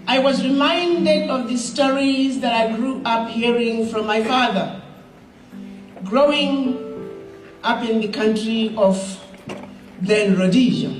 I was reminded of the stories that I grew up hearing from my father, growing up in the country of then Rhodesia.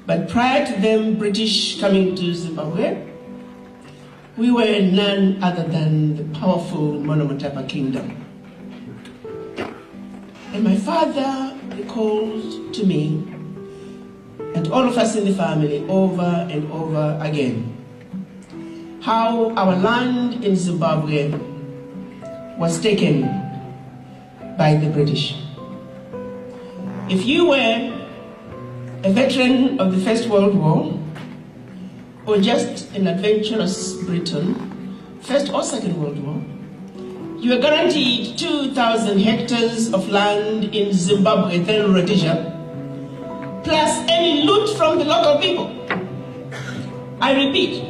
But prior to them British coming to Zimbabwe, we were none other than the powerful Monomotapa Kingdom. And my father recalled to me, and all of us in the family, over and over again, how our land in Zimbabwe was taken by the British. If you were a veteran of the First World War, or just an adventurous Briton, First or Second World War, you were guaranteed 2,000 hectares of land in Zimbabwe, then Rhodesia, plus any loot from the local people. I repeat,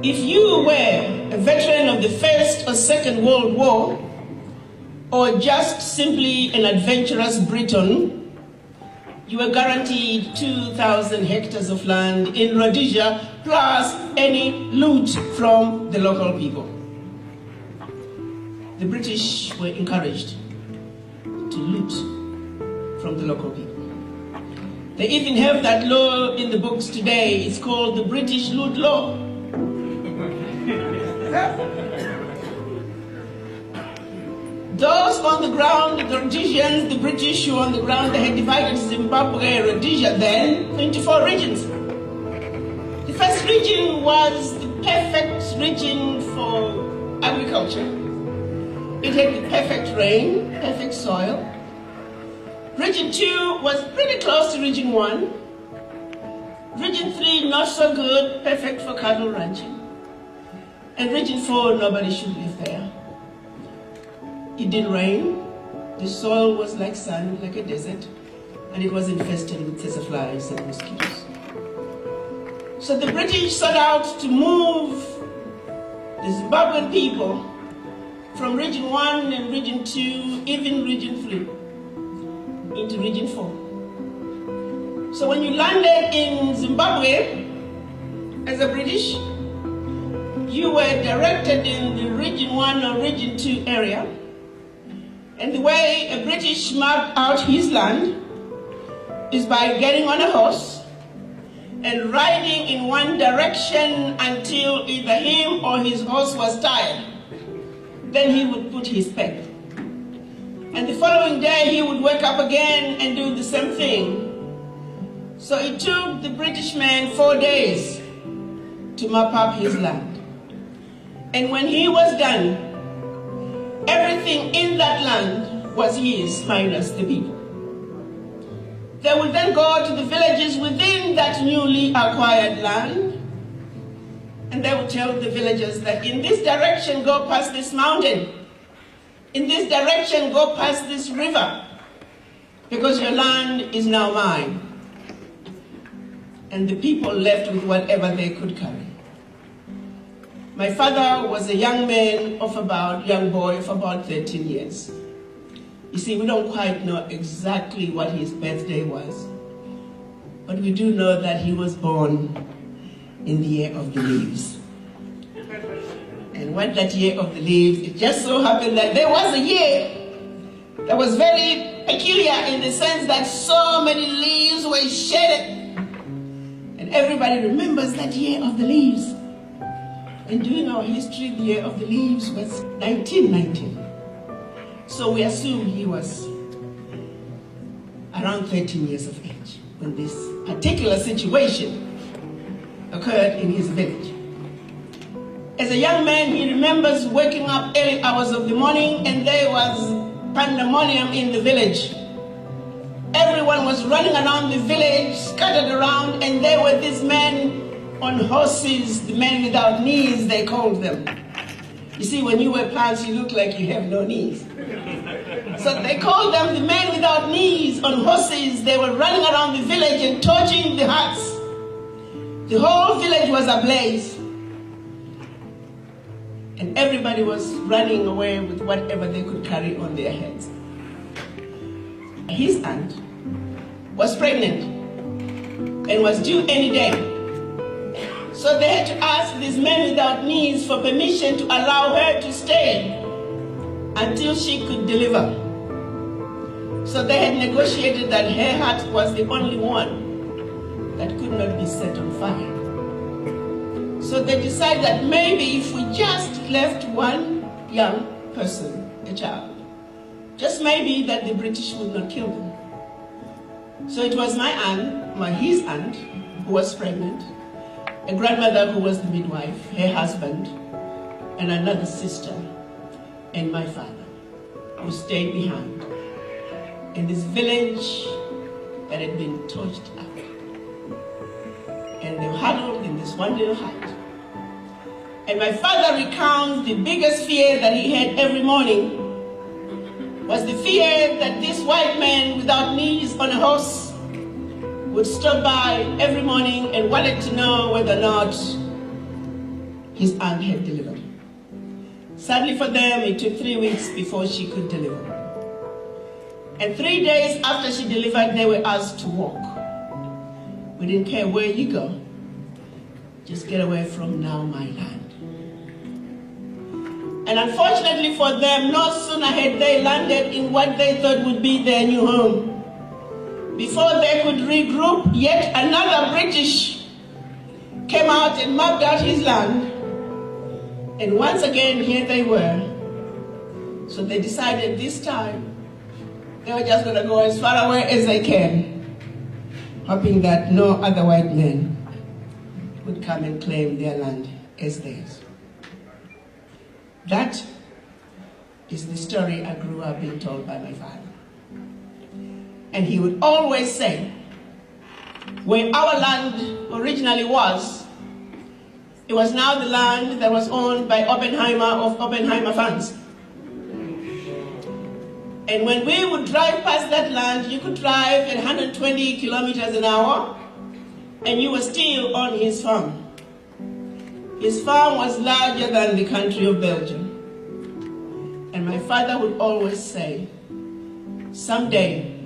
if you were a veteran of the First or Second World War, or just simply an adventurous Briton, you were guaranteed 2,000 hectares of land in Rhodesia, plus any loot from the local people. The British were encouraged to loot from the local people. They even have that law in the books today. It's called the British Loot Law. Those on the ground, the Rhodesians, the British who were on the ground, they had divided Zimbabwe, Rhodesia then, into 4 regions. The first region was the perfect region for agriculture. It had the perfect rain, perfect soil. Region 2 was pretty close to Region 1. Region 3, not so good, perfect for cattle ranching. And Region 4, nobody should live there. It didn't rain, the soil was like sand, like a desert, and it was infested with flies and mosquitoes. So the British set out to move the Zimbabwean people from Region 1 and Region 2, even Region 3, into Region 4. So when you landed in Zimbabwe as a British, you were directed in the Region 1 or Region 2 area. And the way a British mapped out his land is by getting on a horse and riding in one direction until either him or his horse was tired. Then he would put his peg. And the following day he would wake up again and do the same thing. So it took the British man 4 days to map up his land. And when he was done, everything in that land was his, minus the people. They would then go to the villages within that newly acquired land, and they would tell the villagers that in this direction, go past this mountain. In this direction, go past this river, because your land is now mine. And the people left with whatever they could carry. My father was a young boy of about 13 years. You see, we don't quite know exactly what his birthday was, but we do know that he was born in the year of the leaves. And what that year of the leaves, it just so happened that there was a year that was very peculiar in the sense that so many leaves were shedded. And everybody remembers that year of the leaves. And during our history, the year of the leaves was 1919. So we assume he was around 13 years of age when this particular situation occurred in his village. As a young man, he remembers waking up early hours of the morning and there was pandemonium in the village. Everyone was running around the village, scattered around, and there were these men on horses, the men without knees, they called them. You see, when you wear pants, you look like you have no knees. So they called them the men without knees on horses. They were running around the village and torching the huts. The whole village was ablaze. And everybody was running away with whatever they could carry on their heads. His aunt was pregnant and was due any day. So they had to ask these men without knees for permission to allow her to stay until she could deliver. So they had negotiated that her heart was the only one that could not be set on fire. So they decided that maybe if we just left one young person, a child, just maybe that the British would not kill them. So it was my aunt, his aunt, who was pregnant, a grandmother who was the midwife, her husband, and another sister, and my father, who stayed behind in this village that had been torched up. And they were huddled in this one little hut. And my father recounts the biggest fear that he had every morning was the fear that this white man without knees on a horse would stop by every morning and wanted to know whether or not his aunt had delivered. Sadly for them, it took 3 weeks before she could deliver. And 3 days after she delivered, they were asked to walk. We didn't care where you go, just get away from now my land. And unfortunately for them, no sooner had they landed in what they thought would be their new home, before they could regroup, yet another British came out and mapped out his land. And once again, here they were. So they decided this time, they were just going to go as far away as they can, hoping that no other white men would come and claim their land as theirs. That is the story I grew up being told by my father. And he would always say, where our land originally was, it was now the land that was owned by Oppenheimer of Oppenheimer Funds. And when we would drive past that land, you could drive at 120 kilometers an hour, and you were still on his farm. His farm was larger than the country of Belgium. And my father would always say, someday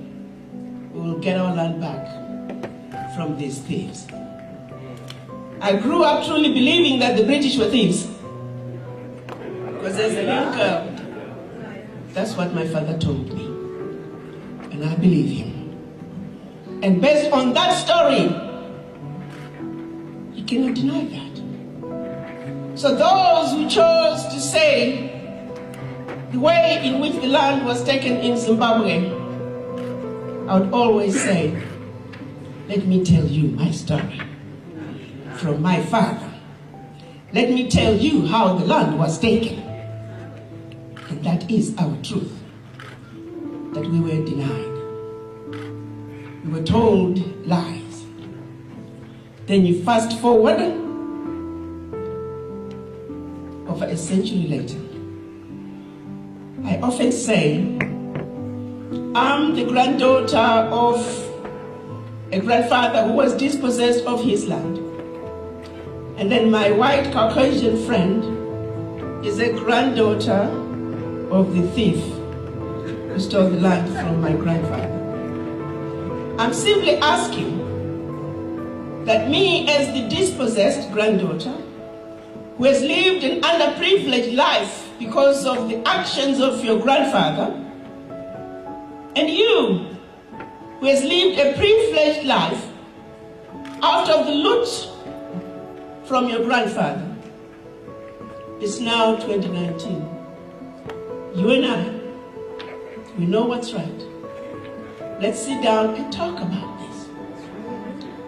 we will get our land back from these thieves. I grew up truly believing that the British were thieves. Because as a little girl, that's what my father told me. And I believe him. And based on that story, you cannot deny that. So those who chose to say the way in which the land was taken in Zimbabwe, I would always say, let me tell you my story from my father. Let me tell you how the land was taken. And that is our truth, that we were denied. We were told lies. Then you fast forward over a century later. I often say, I'm the granddaughter of a grandfather who was dispossessed of his land. And then my white Caucasian friend is a granddaughter of the thief who stole the land from my grandfather. I'm simply asking that me, as the dispossessed granddaughter, who has lived an underprivileged life because of the actions of your grandfather, and you, who has lived a privileged life out of the loot from your grandfather, it's now 2019. You and I, we know what's right. Let's sit down and talk about this.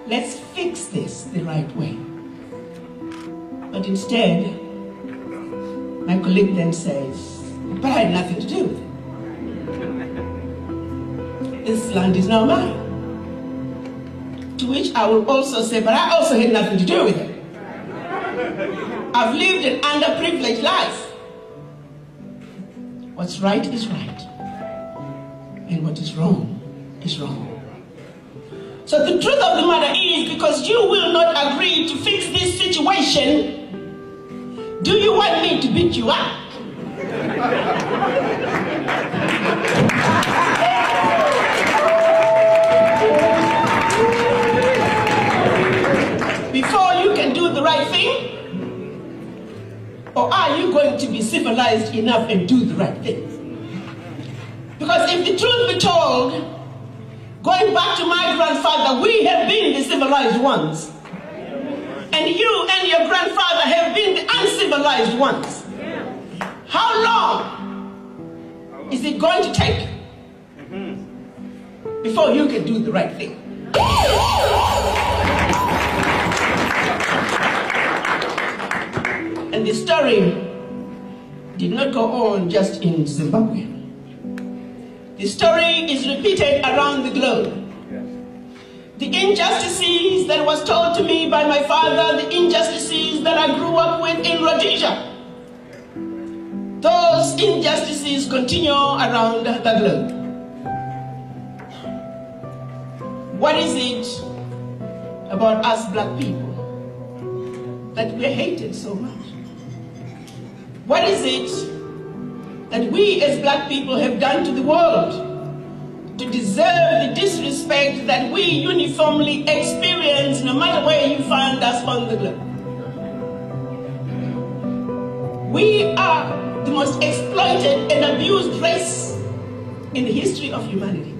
Let's fix this the right way. But instead, my colleague then says, but I had nothing to do with it. This land is now mine. To which I will also say, but I also had nothing to do with it. I've lived an underprivileged life. What's right is right, and what is wrong is wrong. So the truth of the matter is, because you will not agree to fix this situation, do you want me to beat you up? Before you can do the right thing? Or are you going to be civilized enough and do the right thing? Because if the truth be told, going back to my grandfather, we have been the civilized ones. And you and your grandfather have been the uncivilized ones. How long is it going to take before you can do the right thing? And the story did not go on just in Zimbabwe. The story is repeated around the globe. The injustices that was told to me by my father, the injustices that I grew up with in Rhodesia, those injustices continue around the globe. What is it about us black people that we're hated so much? What is it that we as black people have done to the world to deserve the disrespect that we uniformly experience no matter where you find us on the globe? We are the most exploited and abused race in the history of humanity.